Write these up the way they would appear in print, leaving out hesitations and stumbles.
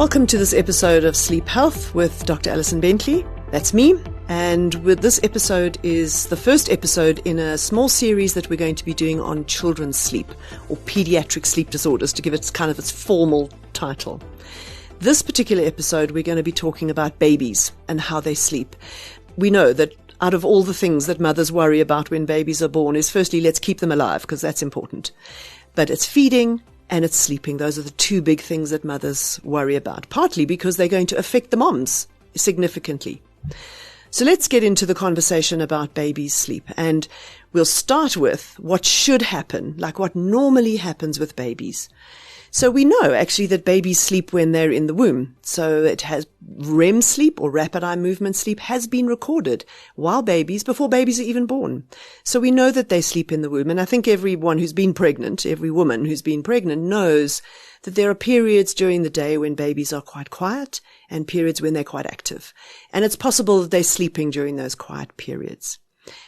Welcome to this episode of Sleep Health with Dr. Alison Bentley. That's me. And with this episode is the first episode in a small series that we're going to be doing on children's sleep or pediatric sleep disorders, to give it kind of its formal title. This particular episode, we're going to be talking about babies and how they sleep. We know that out of all the things that mothers worry about when babies are born is firstly, let's keep them alive, because that's important. But it's feeding and it's sleeping. Those are the two big things that mothers worry about, partly because they're going to affect the moms significantly. So let's get into the conversation about babies' sleep. And we'll start with what should happen, like what normally happens with babies. So we know actually that babies sleep when they're in the womb. So it has REM sleep or rapid eye movement sleep has been recorded before babies are even born. So we know that they sleep in the womb. And I think everyone who's been pregnant, every woman who's been pregnant knows that there are periods during the day when babies are quite quiet and periods when they're quite active. And it's possible that they're sleeping during those quiet periods.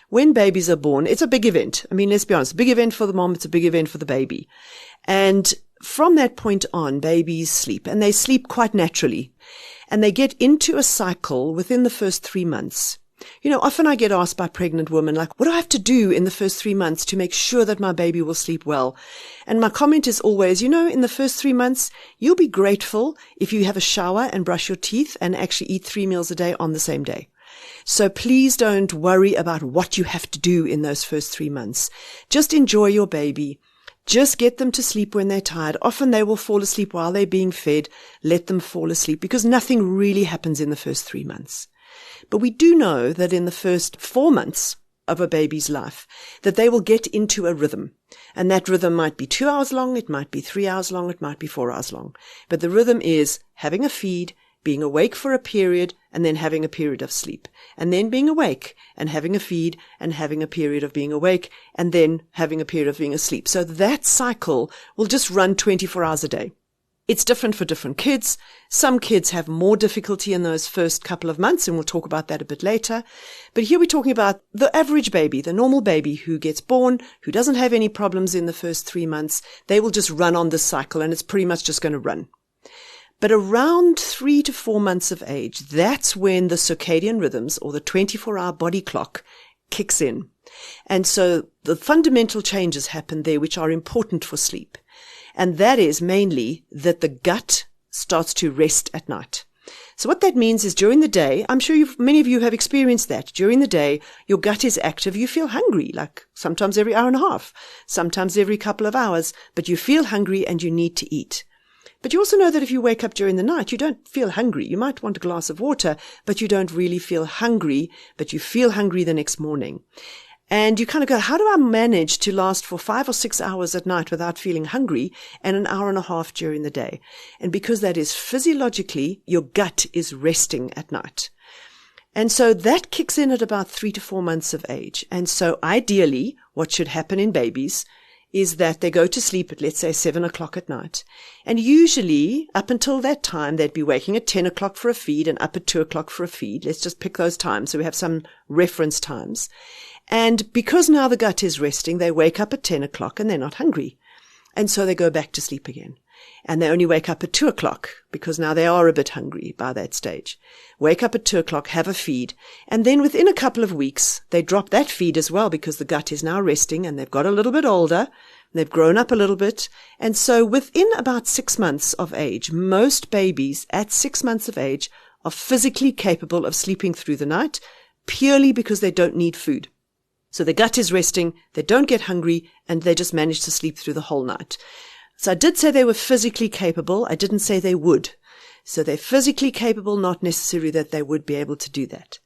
When babies are born, it's a big event. I mean, let's be honest, a big event for the mom, it's a big event for the baby. And from that point on, babies sleep, and they sleep quite naturally. And they get into a cycle within the first 3 months. You know, often I get asked by pregnant women, like, what do I have to do in the first 3 months to make sure that my baby will sleep well? And my comment is always, you know, in the first 3 months, you'll be grateful if you have a shower and brush your teeth and actually eat 3 meals a day on the same day. So please don't worry about what you have to do in those first 3 months. Just enjoy your baby. Just get them to sleep when they're tired. Often they will fall asleep while they're being fed. Let them fall asleep because nothing really happens in the first 3 months. But we do know that in the first 4 months of a baby's life, that they will get into a rhythm. And that rhythm might be 2 hours long, it might be 3 hours long, it might be 4 hours long. But the rhythm is having a feed, being awake for a period, and then having a period of sleep. And then being awake and having a feed and having a period of being awake and then having a period of being asleep. So that cycle will just run 24 hours a day. It's different for different kids. Some kids have more difficulty in those first couple of months, and we'll talk about that a bit later. But here we're talking about the average baby, the normal baby who gets born, who doesn't have any problems in the first 3 months. They will just run on this cycle, and it's pretty much just going to run. But around 3 to 4 months of age, that's when the circadian rhythms or the 24-hour body clock kicks in. And so the fundamental changes happen there which are important for sleep. And that is mainly that the gut starts to rest at night. So what that means is during the day, I'm sure many of you have experienced that. During the day, your gut is active. You feel hungry, like sometimes every hour and a half, sometimes every couple of hours, but you feel hungry and you need to eat. But you also know that if you wake up during the night, you don't feel hungry. You might want a glass of water, but you don't really feel hungry, but you feel hungry the next morning. And you kind of go, how do I manage to last for 5 or 6 hours at night without feeling hungry and an hour and a half during the day? And because that is physiologically, your gut is resting at night. And so that kicks in at about 3 to 4 months of age. And so ideally, what should happen in babies is that they go to sleep at, let's say, 7 o'clock at night. And usually, up until that time, they'd be waking at 10 o'clock for a feed and up at 2 o'clock for a feed. Let's just pick those times so we have some reference times. And because now the gut is resting, they wake up at 10 o'clock and they're not hungry. And so they go back to sleep again. And they only wake up at 2 o'clock because now they are a bit hungry by that stage. Wake up at 2 o'clock, have a feed. And then within a couple of weeks, they drop that feed as well because the gut is now resting and they've got a little bit older. They've grown up a little bit. And so within about 6 months of age, most babies at 6 months of age are physically capable of sleeping through the night purely because they don't need food. So the gut is resting, they don't get hungry, and they just manage to sleep through the whole night. So I did say they were physically capable. I didn't say they would. So they're physically capable, not necessarily that they would be able to do that.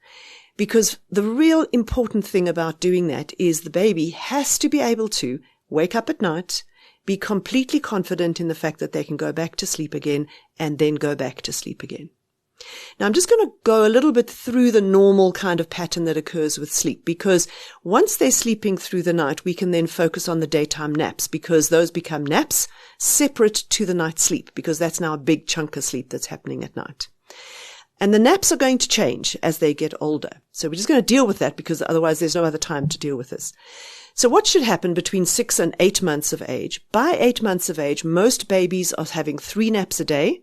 Because the real important thing about doing that is the baby has to be able to wake up at night, be completely confident in the fact that they can go back to sleep again, and then go back to sleep again. Now, I'm just going to go a little bit through the normal kind of pattern that occurs with sleep, because once they're sleeping through the night, we can then focus on the daytime naps, because those become naps separate to the night sleep, because that's now a big chunk of sleep that's happening at night. And the naps are going to change as they get older. So we're just going to deal with that because otherwise there's no other time to deal with this. So what should happen between 6 and 8 months of age? By 8 months of age, most babies are having 3 naps a day.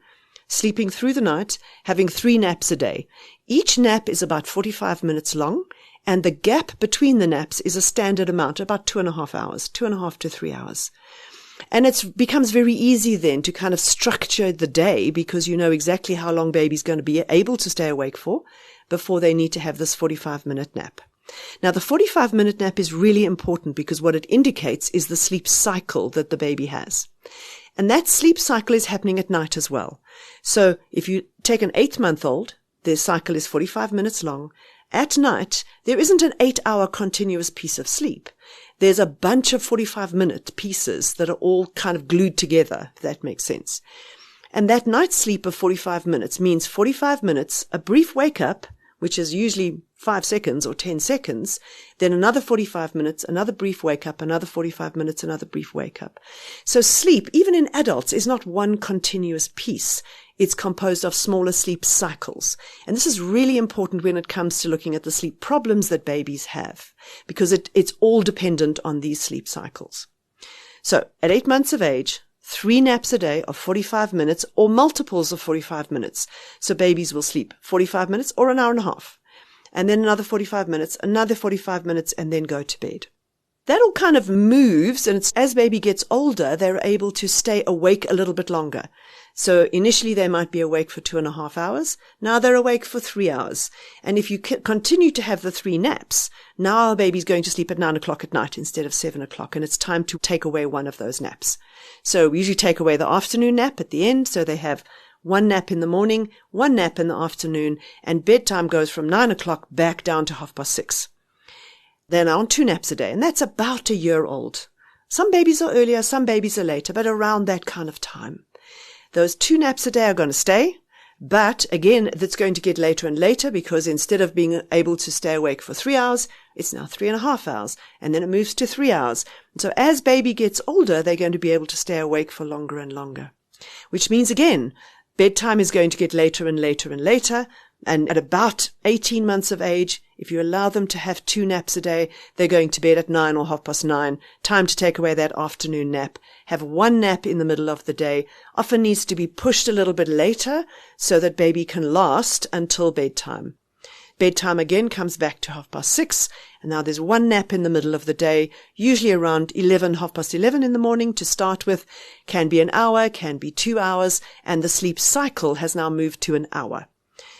sleeping through the night, having 3 naps a day. Each nap is about 45 minutes long, and the gap between the naps is a standard amount, about 2.5 hours, 2.5 to 3 hours. And it becomes very easy then to kind of structure the day because you know exactly how long baby's going to be able to stay awake for before they need to have this 45-minute nap. Now, the 45-minute nap is really important because what it indicates is the sleep cycle that the baby has. And that sleep cycle is happening at night as well. So if you take an 8-month-old, their cycle is 45 minutes long. At night, there isn't an 8-hour continuous piece of sleep. There's a bunch of 45-minute pieces that are all kind of glued together, if that makes sense. And that night sleep of 45 minutes means 45 minutes, a brief wake up, which is usually 5 seconds or 10 seconds, then another 45 minutes, another brief wake up, another 45 minutes, another brief wake up. So sleep, even in adults, is not one continuous piece. It's composed of smaller sleep cycles. And this is really important when it comes to looking at the sleep problems that babies have, because it's all dependent on these sleep cycles. So at 8 months of age, 3 naps a day of 45 minutes or multiples of 45 minutes. So babies will sleep 45 minutes or an hour and a half. And then another 45 minutes, another 45 minutes, and then go to bed. That all kind of moves, and as baby gets older, they're able to stay awake a little bit longer. So initially they might be awake for 2.5 hours. Now they're awake for 3 hours. And if you continue to have the 3 naps, now our baby's going to sleep at 9 o'clock at night instead of 7 o'clock, and it's time to take away one of those naps. So we usually take away the afternoon nap at the end, so they have 1 nap in the morning, 1 nap in the afternoon, and bedtime goes from 9 o'clock back down to 6:30. They're now on 2 naps a day, and that's about a year old. Some babies are earlier, some babies are later, but around that kind of time. Those 2 naps a day are going to stay, but again, that's going to get later and later because instead of being able to stay awake for 3 hours, it's now 3.5 hours, and then it moves to 3 hours. And so as baby gets older, they're going to be able to stay awake for longer and longer, which means again, bedtime is going to get later and later and later. And at about 18 months of age, if you allow them to have 2 naps a day, they're going to bed at 9 or 9:30. Time to take away that afternoon nap. Have 1 nap in the middle of the day. Often needs to be pushed a little bit later so that baby can last until bedtime. Bedtime again comes back to 6:30. And now there's 1 nap in the middle of the day, usually around 11, 11:30 in the morning to start with. Can be an hour, can be 2 hours, and the sleep cycle has now moved to an hour.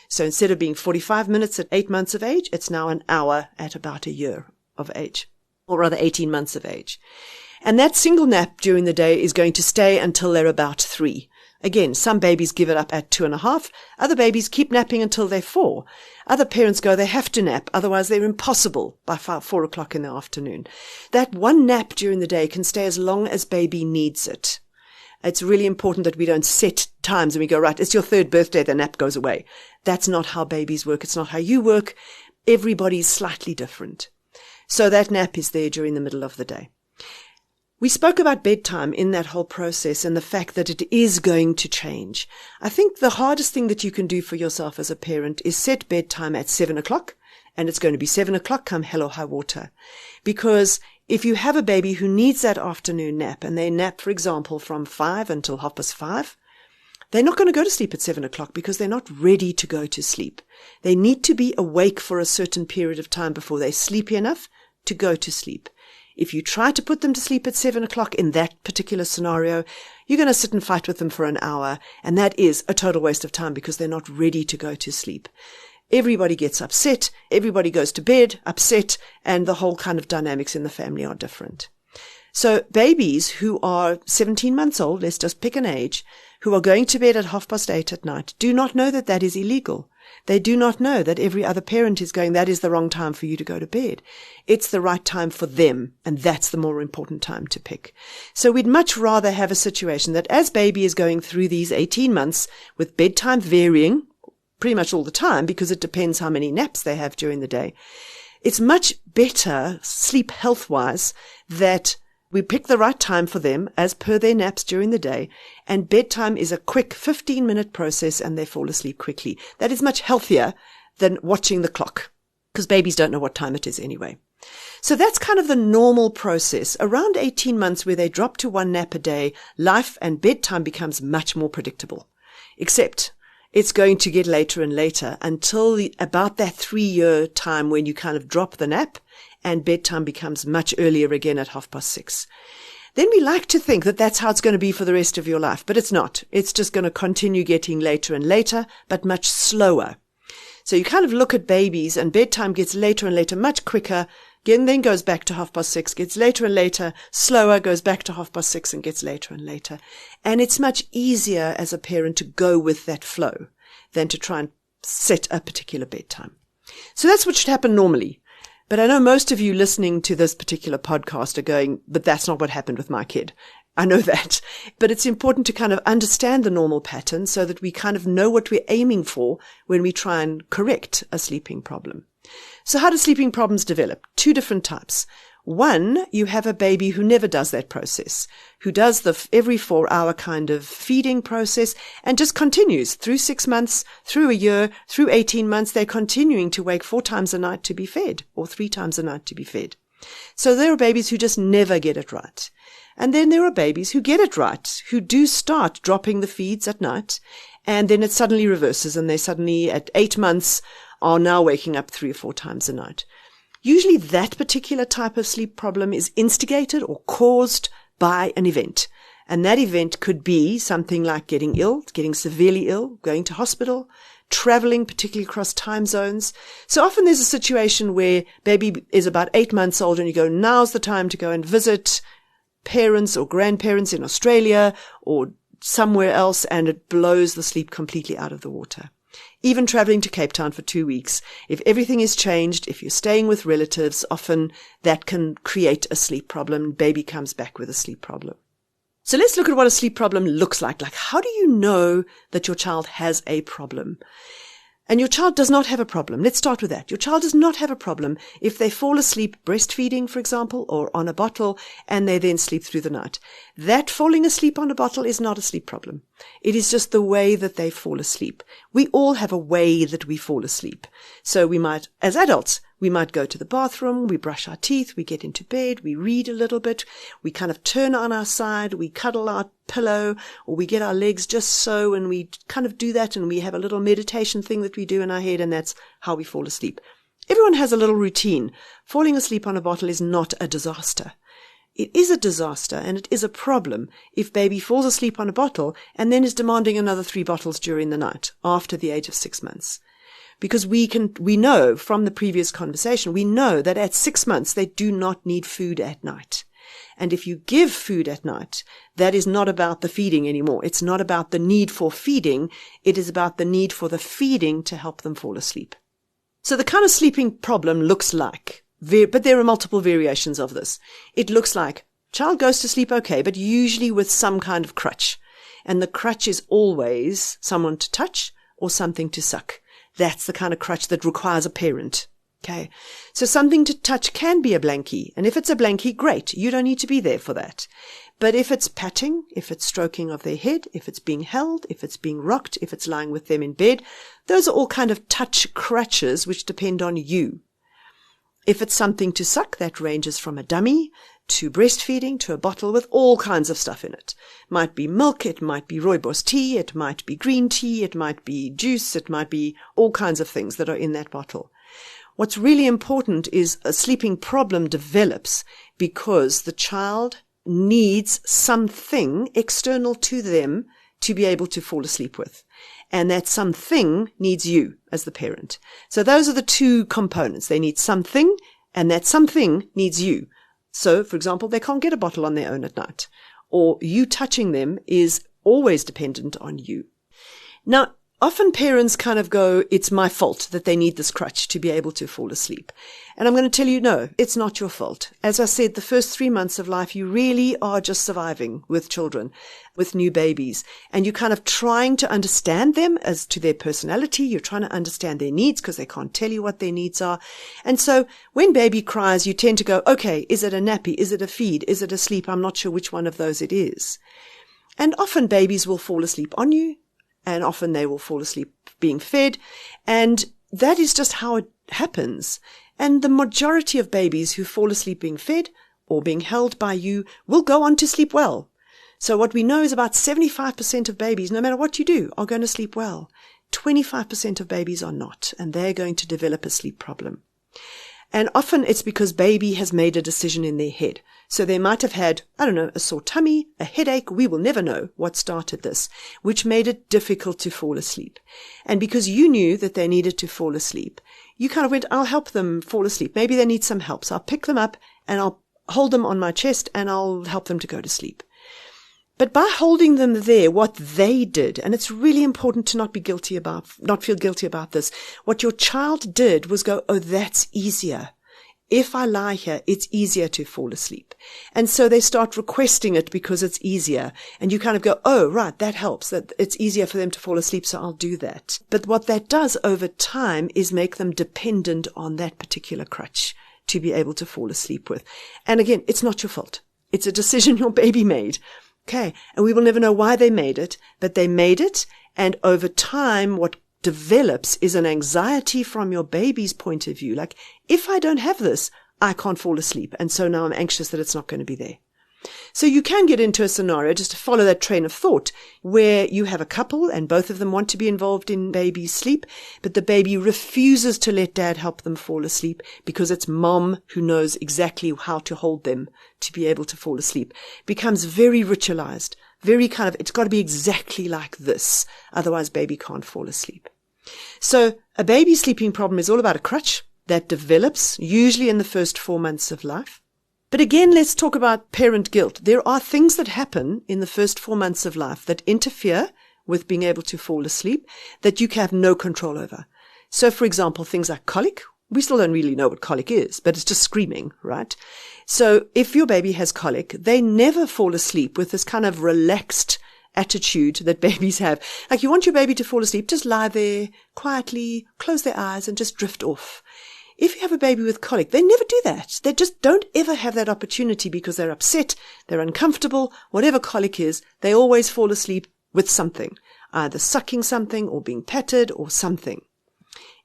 So instead of being 45 minutes at 8 months of age, it's now an hour at about a year of age, or rather 18 months of age. And that single nap during the day is going to stay until they're about 3. Again, some babies give it up at 2.5. Other babies keep napping until they're 4. Other parents go, they have to nap, otherwise they're impossible by 4 o'clock in the afternoon. That 1 nap during the day can stay as long as baby needs it. It's really important that we don't set times and we go, right, it's your 3rd birthday, the nap goes away. That's not how babies work. It's not how you work. Everybody's slightly different. So that nap is there during the middle of the day. We spoke about bedtime in that whole process and the fact that it is going to change. I think the hardest thing that you can do for yourself as a parent is set bedtime at 7 o'clock, and it's going to be 7 o'clock come hell or high water. Because if you have a baby who needs that afternoon nap and they nap, for example, from 5 until 5:30, they're not going to go to sleep at 7 o'clock because they're not ready to go to sleep. They need to be awake for a certain period of time before they're sleepy enough to go to sleep. If you try to put them to sleep at 7 o'clock in that particular scenario, you're going to sit and fight with them for an hour, and that is a total waste of time because they're not ready to go to sleep. Everybody gets upset, everybody goes to bed upset, and the whole kind of dynamics in the family are different. So babies who are 17 months old, let's just pick an age, who are going to bed at 8:30 at night, do not know that that is illegal. They do not know that every other parent is going, that is the wrong time for you to go to bed. It's the right time for them, and that's the more important time to pick. So we'd much rather have a situation that as baby is going through these 18 months with bedtime varying pretty much all the time because it depends how many naps they have during the day, it's much better sleep health-wise that we pick the right time for them as per their naps during the day, and bedtime is a quick 15-minute process and they fall asleep quickly. That is much healthier than watching the clock because babies don't know what time it is anyway. So that's kind of the normal process. Around 18 months where they drop to 1 nap a day, life and bedtime becomes much more predictable. except it's going to get later and later until about that 3-year time when you kind of drop the nap and bedtime becomes much earlier again at 6:30. Then we like to think that that's how it's going to be for the rest of your life, but it's not. It's just going to continue getting later and later, but much slower. So you kind of look at babies and bedtime gets later and later, much quicker, again then goes back to 6:30, gets later and later, slower, goes back to 6:30 and gets later and later. And it's much easier as a parent to go with that flow than to try and set a particular bedtime. So that's what should happen normally. But I know most of you listening to this particular podcast are going, but that's not what happened with my kid. I know that. But it's important to kind of understand the normal pattern so that we kind of know what we're aiming for when we try and correct a sleeping problem. So how do sleeping problems develop? 2 different types. One, you have a baby who never does that process, who does the every 4-hour kind of feeding process and just continues through 6 months, through a year, through 18 months. They're continuing to wake 4 times a night to be fed or 3 times a night to be fed. So there are babies who just never get it right. And then there are babies who get it right, who do start dropping the feeds at night, and then it suddenly reverses and they suddenly at 8 months are now waking up 3 or 4 times a night. Usually that particular type of sleep problem is instigated or caused by an event. And that event could be something like getting ill, getting severely ill, going to hospital, traveling, particularly across time zones. So often there's a situation where baby is about 8 months old and you go, now's the time to go and visit parents or grandparents in Australia or somewhere else, and it blows the sleep completely out of the water. Even traveling to Cape Town for 2 weeks, if everything is changed, if you're staying with relatives, often that can create a sleep problem. Baby comes back with a sleep problem. So let's look at what a sleep problem looks like. Like, how do you know that your child has a problem? And your child does not have a problem. Let's start with that. Your child does not have a problem if they fall asleep breastfeeding, for example, or on a bottle, and they then sleep through the night. That falling asleep on a bottle is not a sleep problem. It is just the way that they fall asleep. We all have a way that we fall asleep. So we might, as adults, we might go to the bathroom, we brush our teeth, we get into bed, we read a little bit, we kind of turn on our side, we cuddle our pillow, or we get our legs just so, and we kind of do that, and we have a little meditation thing that we do in our head, and that's how we fall asleep. Everyone has a little routine. Falling asleep on a bottle is not a disaster. It is a disaster, and it is a problem if baby falls asleep on a bottle and then is demanding another 3 bottles during the night after the age of 6 months. Because we know from the previous conversation, we know that at 6 months, they do not need food at night. And if you give food at night, that is not about the feeding anymore. It's not about the need for feeding. It is about the need for the feeding to help them fall asleep. So the kind of sleeping problem looks like, but there are multiple variations of this. It looks like child goes to sleep okay, but usually with some kind of crutch. And the crutch is always someone to touch or something to suck. That's the kind of crutch that requires a parent. Okay. So something to touch can be a blankie. And if it's a blankie, great. You don't need to be there for that. But if it's patting, if it's stroking of their head, if it's being held, if it's being rocked, if it's lying with them in bed, those are all kind of touch crutches which depend on you. If it's something to suck, that ranges from a dummy to breastfeeding to a bottle with all kinds of stuff in it. Might be milk, it might be rooibos tea, it might be green tea, it might be juice, it might be all kinds of things that are in that bottle. What's really important is a sleeping problem develops because the child needs something external to them to be able to fall asleep with. And that something needs you as the parent. So those are the 2 components. They need something, and that something needs you. So, for example, they can't get a bottle on their own at night, or you touching them is always dependent on you. Now, often parents kind of go, it's my fault that they need this crutch to be able to fall asleep. And I'm going to tell you, no, it's not your fault. As I said, the first 3 months of life, you really are just surviving with children, with new babies. And you're kind of trying to understand them as to their personality. You're trying to understand their needs because they can't tell you what their needs are. And so when baby cries, you tend to go, okay, is it a nappy? Is it a feed? Is it a sleep? I'm not sure which one of those it is. And often babies will fall asleep on you. And often they will fall asleep being fed. And that is just how it happens. And the majority of babies who fall asleep being fed or being held by you will go on to sleep well. So what we know is about 75% of babies, no matter what you do, are going to sleep well. 25% of babies are not, and they're going to develop a sleep problem. And often it's because baby has made a decision in their head. So they might have had, a sore tummy, a headache, we will never know what started this, which made it difficult to fall asleep. And because you knew that they needed to fall asleep, you kind of went, I'll help them fall asleep. Maybe they need some help. So I'll pick them up and I'll hold them on my chest and I'll help them to go to sleep. But by holding them there, what they did, and it's really important to not feel guilty about this, what your child did was go, oh, that's easier. If I lie here, it's easier to fall asleep. And so they start requesting it because it's easier. And you kind of go, oh, right, that helps. That it's easier for them to fall asleep, so I'll do that. But what that does over time is make them dependent on that particular crutch to be able to fall asleep with. And again, it's not your fault. It's a decision your baby made. Okay. And we will never know why they made it, but they made it. And over time, what develops is an anxiety from your baby's point of view. Like, if I don't have this, I can't fall asleep. And so now I'm anxious that it's not going to be there. So you can get into a scenario, just to follow that train of thought, where you have a couple and both of them want to be involved in baby's sleep, but the baby refuses to let dad help them fall asleep because it's mom who knows exactly how to hold them to be able to fall asleep. It becomes very ritualized, very kind of, it's got to be exactly like this. Otherwise baby can't fall asleep. So a baby sleeping problem is all about a crutch that develops usually in the first 4 months of life. But again, let's talk about parent guilt. There are things that happen in the first 4 months of life that interfere with being able to fall asleep that you can have no control over. So, for example, things like colic. We still don't really know what colic is, but it's just screaming, right? So if your baby has colic, they never fall asleep with this kind of relaxed attitude that babies have. Like, you want your baby to fall asleep, just lie there quietly, close their eyes and just drift off. If you have a baby with colic, they never do that. They just don't ever have that opportunity because they're upset, they're uncomfortable, whatever colic is, they always fall asleep with something, either sucking something or being patted or something.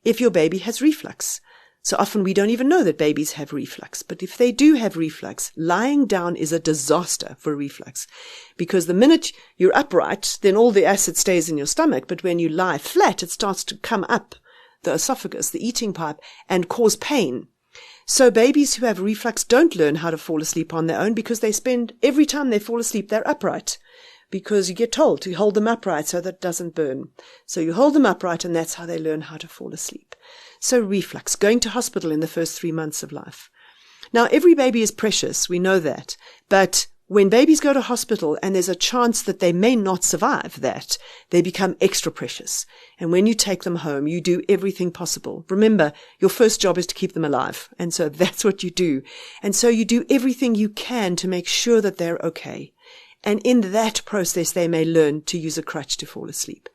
If your baby has reflux, so often we don't even know that babies have reflux, but if they do have reflux, lying down is a disaster for reflux, because the minute you're upright, then all the acid stays in your stomach, but when you lie flat, it starts to come up the esophagus, the eating pipe, and cause pain. So babies who have reflux don't learn how to fall asleep on their own because they spend, every time they fall asleep, they're upright. Because you get told to hold them upright so that it doesn't burn. So you hold them upright and that's how they learn how to fall asleep. So reflux, going to hospital in the first 3 months of life. Now, every baby is precious, we know that. But when babies go to hospital and there's a chance that they may not survive that, they become extra precious. And when you take them home, you do everything possible. Remember, your first job is to keep them alive. And so that's what you do. And so you do everything you can to make sure that they're okay. And in that process, they may learn to use a crutch to fall asleep.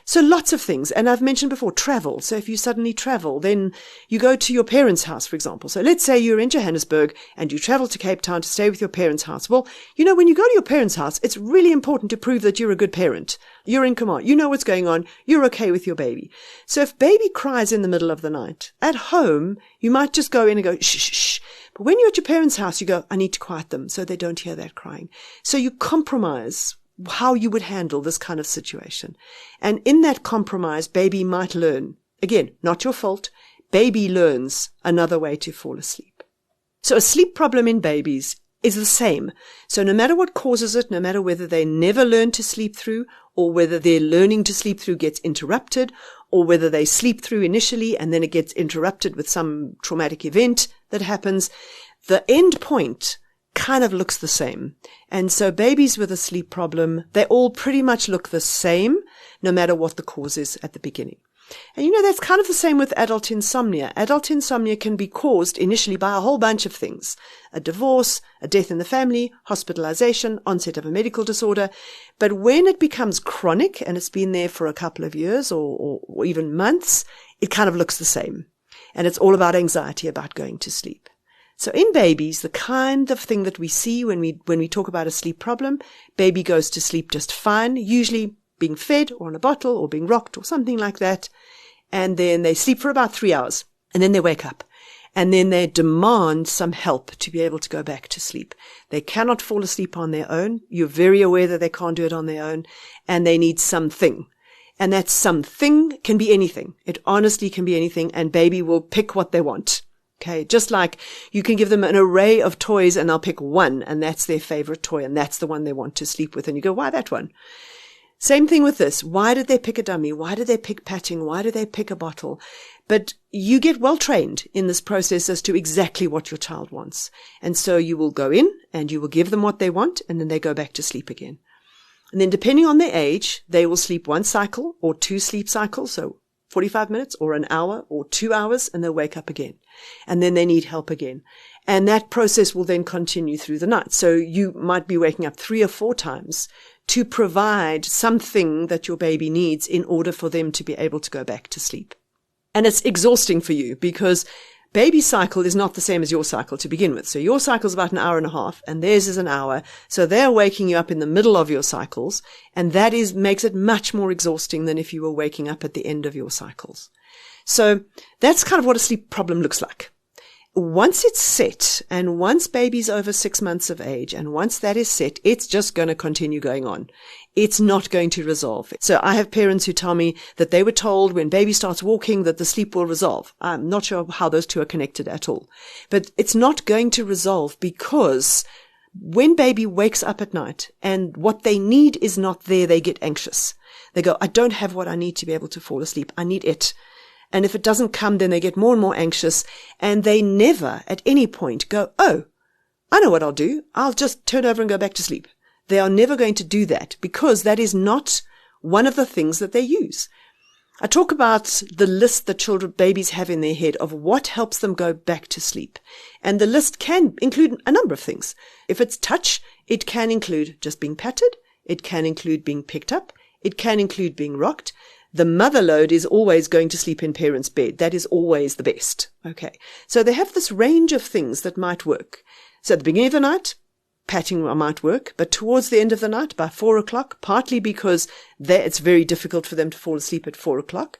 So lots of things. And I've mentioned before, travel. So if you suddenly travel, then you go to your parents' house, for example. So let's say you're in Johannesburg and you travel to Cape Town to stay with your parents' house. Well, when you go to your parents' house, it's really important to prove that you're a good parent. You're in command. You know what's going on. You're okay with your baby. So if baby cries in the middle of the night, at home, you might just go in and go, shh, shh, shh. But when you're at your parents' house, you go, I need to quiet them so they don't hear that crying. So you compromise how you would handle this kind of situation. And in that compromise, baby might learn. Again, not your fault. Baby learns another way to fall asleep. So a sleep problem in babies is the same. So no matter what causes it, no matter whether they never learn to sleep through or whether their learning to sleep through gets interrupted or whether they sleep through initially and then it gets interrupted with some traumatic event that happens, the end point kind of looks the same. And so babies with a sleep problem, they all pretty much look the same, no matter what the cause is at the beginning. And that's kind of the same with adult insomnia. Adult insomnia can be caused initially by a whole bunch of things. A divorce, a death in the family, hospitalization, onset of a medical disorder. But when it becomes chronic and it's been there for a couple of years or even months, it kind of looks the same. And it's all about anxiety about going to sleep. So in babies, the kind of thing that we see when we talk about a sleep problem, baby goes to sleep just fine, usually being fed or on a bottle or being rocked or something like that. And then they sleep for about 3 hours and then they wake up. And then they demand some help to be able to go back to sleep. They cannot fall asleep on their own. You're very aware that they can't do it on their own, and they need something. And that something can be anything. It honestly can be anything, and baby will pick what they want. Okay, just like you can give them an array of toys and they'll pick one, and that's their favorite toy, and that's the one they want to sleep with. And you go, why that one? Same thing with this. Why did they pick a dummy? Why did they pick patting? Why did they pick a bottle? But you get well trained in this process as to exactly what your child wants. And so you will go in and you will give them what they want, and then they go back to sleep again. And then depending on their age, they will sleep 1 cycle or 2 sleep cycles. So 45 minutes or an hour or 2 hours, and they'll wake up again. And then they need help again. And that process will then continue through the night. So you might be waking up 3 or 4 times to provide something that your baby needs in order for them to be able to go back to sleep. And it's exhausting for you because baby cycle is not the same as your cycle to begin with. So your cycle is about an hour and a half and theirs is an hour. So they're waking you up in the middle of your cycles, and that makes it much more exhausting than if you were waking up at the end of your cycles. So that's kind of what a sleep problem looks like. Once it's set, and once baby's over 6 months of age, and once that is set, it's just going to continue going on. It's not going to resolve. So I have parents who tell me that they were told when baby starts walking that the sleep will resolve. I'm not sure how those two are connected at all. But it's not going to resolve because when baby wakes up at night and what they need is not there, they get anxious. They go, I don't have what I need to be able to fall asleep. I need it. And if it doesn't come, then they get more and more anxious, and they never at any point go, oh, I know what I'll do. I'll just turn over and go back to sleep. They are never going to do that because that is not one of the things that they use. I talk about the list that babies have in their head of what helps them go back to sleep. And the list can include a number of things. If it's touch, it can include just being patted. It can include being picked up. It can include being rocked. The mother load is always going to sleep in parents' bed. That is always the best. Okay. So they have this range of things that might work. So at the beginning of the night, patting might work, but towards the end of the night, by 4 o'clock, partly because it's very difficult for them to fall asleep at 4 o'clock,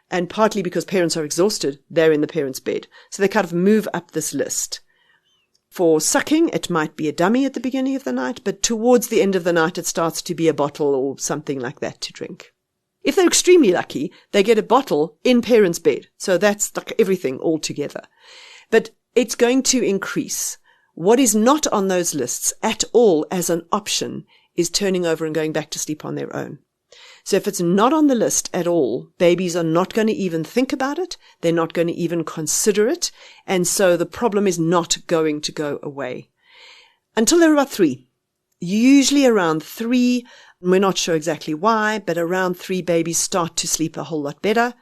and partly because parents are exhausted, they're in the parents' bed. So they kind of move up this list. For sucking, it might be a dummy at the beginning of the night, but towards the end of the night, it starts to be a bottle or something like that to drink. If they're extremely lucky, they get a bottle in parents' bed. So that's like everything all together. But it's going to increase. What is not on those lists at all as an option is turning over and going back to sleep on their own. So if it's not on the list at all, babies are not going to even think about it. They're not going to even consider it. And so the problem is not going to go away. Until they're about 3. Usually around 3, we're not sure exactly why, but around 3 babies start to sleep a whole lot better.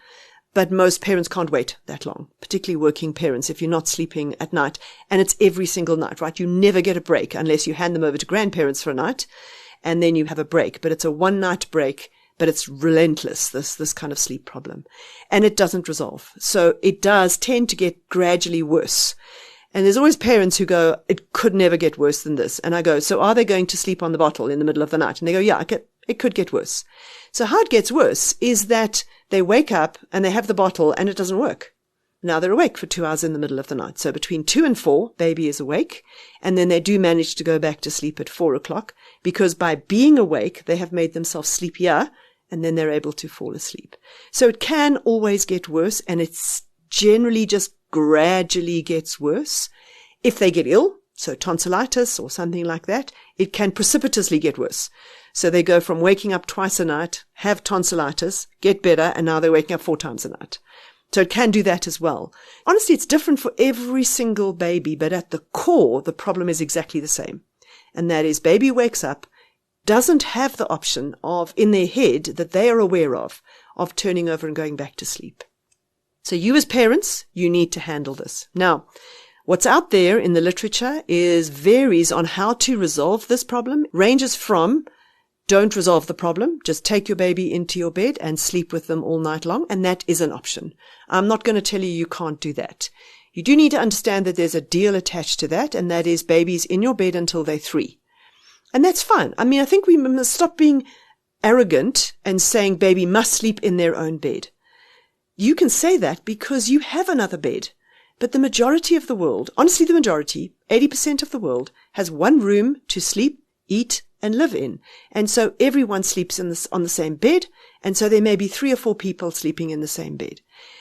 But most parents can't wait that long, particularly working parents, if you're not sleeping at night. And it's every single night, right? You never get a break unless you hand them over to grandparents for a night, and then you have a break. But it's a 1-night break, but it's relentless, this kind of sleep problem. And it doesn't resolve. So it does tend to get gradually worse. And there's always parents who go, it could never get worse than this. And I go, so are they going to sleep on the bottle in the middle of the night? And they go, yeah, it could get worse. So how it gets worse is that they wake up and they have the bottle and it doesn't work. Now they're awake for 2 hours in the middle of the night. So between 2 and 4, baby is awake. And then they do manage to go back to sleep at 4 o'clock because by being awake, they have made themselves sleepier and then they're able to fall asleep. So it can always get worse, and it's generally just gradually gets worse. If they get ill, so tonsillitis or something like that, it can precipitously get worse. So they go from waking up twice a night, have tonsillitis, get better, and now they're waking up 4 times a night. So it can do that as well. Honestly, it's different for every single baby, but at the core, the problem is exactly the same. And that is baby wakes up, doesn't have the option of, in their head, that they are aware of turning over and going back to sleep. So you as parents, you need to handle this. Now, what's out there in the literature varies on how to resolve this problem, ranges from don't resolve the problem, just take your baby into your bed and sleep with them all night long, and that is an option. I'm not going to tell you can't do that. You do need to understand that there's a deal attached to that, and that is babies in your bed until they're 3. And that's fine. I mean, I think we must stop being arrogant and saying baby must sleep in their own bed. You can say that because you have another bed. But the majority of the world, honestly the majority, 80% of the world, has one room to sleep, eat, and live in. And so everyone sleeps on the same bed, and so there may be 3 or 4 people sleeping in the same bed.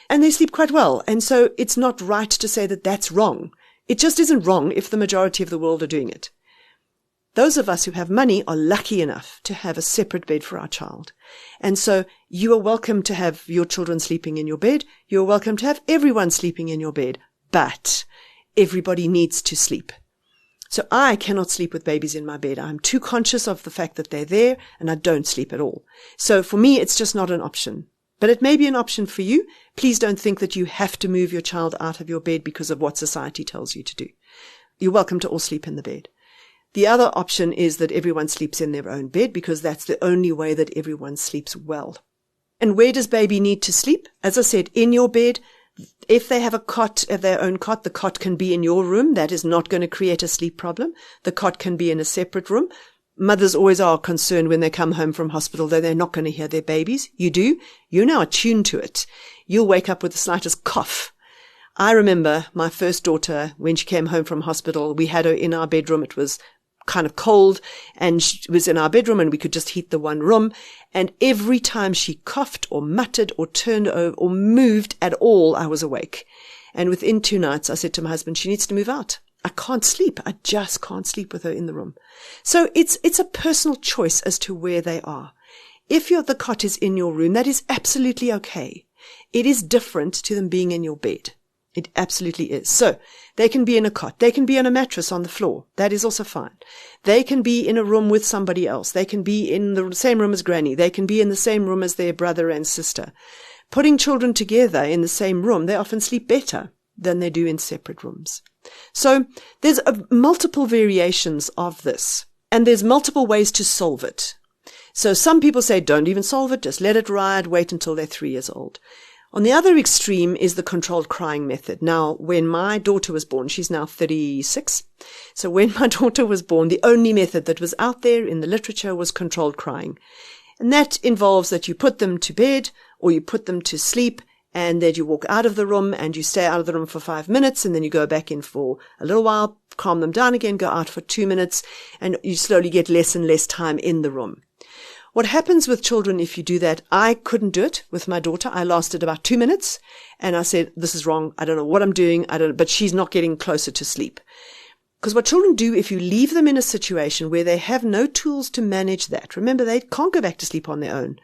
And they sleep quite well, and so it's not right to say that that's wrong. It just isn't wrong if the majority of the world are doing it. Those of us who have money are lucky enough to have a separate bed for our child. And so you are welcome to have your children sleeping in your bed. You're welcome to have everyone sleeping in your bed. But everybody needs to sleep. So I cannot sleep with babies in my bed. I'm too conscious of the fact that they're there, and I don't sleep at all. So for me, it's just not an option. But it may be an option for you. Please don't think that you have to move your child out of your bed because of what society tells you to do. You're welcome to all sleep in the bed. The other option is that everyone sleeps in their own bed, because that's the only way that everyone sleeps well. And where does baby need to sleep? As I said, in your bed. If they have a cot, their own cot, the cot can be in your room. That is not going to create a sleep problem. The cot can be in a separate room. Mothers always are concerned when they come home from hospital that they're not going to hear their babies. You do. You're now attuned to it. You'll wake up with the slightest cough. I remember my first daughter, when she came home from hospital, we had her in our bedroom. It was kind of cold, and she was in our bedroom, and we could just heat the one room. And every time she coughed or muttered or turned over or moved at all, I was awake. And within 2 nights, I said to my husband, she needs to move out. I can't sleep. I just can't sleep with her in the room. So it's a personal choice as to where they are. If the cot is in your room, that is absolutely okay. It is different to them being in your bed. It absolutely is. So they can be in a cot. They can be on a mattress on the floor. That is also fine. They can be in a room with somebody else. They can be in the same room as granny. They can be in the same room as their brother and sister. Putting children together in the same room, they often sleep better than they do in separate rooms. So there's multiple variations of this, and there's multiple ways to solve it. So some people say, don't even solve it. Just let it ride. Wait until they're 3 years old. On the other extreme is the controlled crying method. Now, when my daughter was born, she's now 36. So when my daughter was born, the only method that was out there in the literature was controlled crying. And that involves that you put them to bed or you put them to sleep, and that you walk out of the room and you stay out of the room for 5 minutes, and then you go back in for a little while, calm them down again, go out for 2 minutes, and you slowly get less and less time in the room. What happens with children if you do that, I couldn't do it with my daughter. I lasted about 2 minutes, and I said, this is wrong. I don't know what I'm doing. But she's not getting closer to sleep. Because what children do, if you leave them in a situation where they have no tools to manage that, remember, they can't go back to sleep on their own,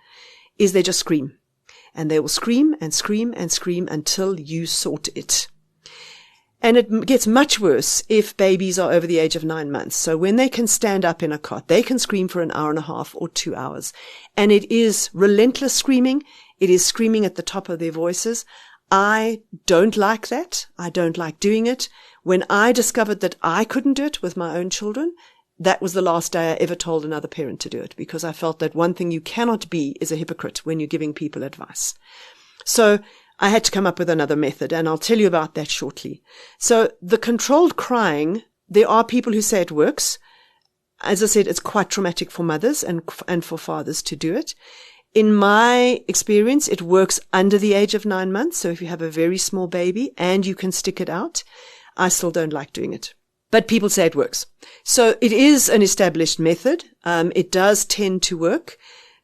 is they just scream. And they will scream and scream and scream until you sort it. And it gets much worse if babies are over the age of 9 months. So when they can stand up in a cot, they can scream for an hour and a half or 2 hours. And it is relentless screaming. It is screaming at the top of their voices. I don't like that. I don't like doing it. When I discovered that I couldn't do it with my own children, that was the last day I ever told another parent to do it, because I felt that one thing you cannot be is a hypocrite when you're giving people advice. So I had to come up with another method, and I'll tell you about that shortly. So the controlled crying, there are people who say it works. As I said, it's quite traumatic for mothers and for fathers to do it. In my experience, it works under the age of 9 months. So if you have a very small baby and you can stick it out, I still don't like doing it. But people say it works. So it is an established method. It does tend to work.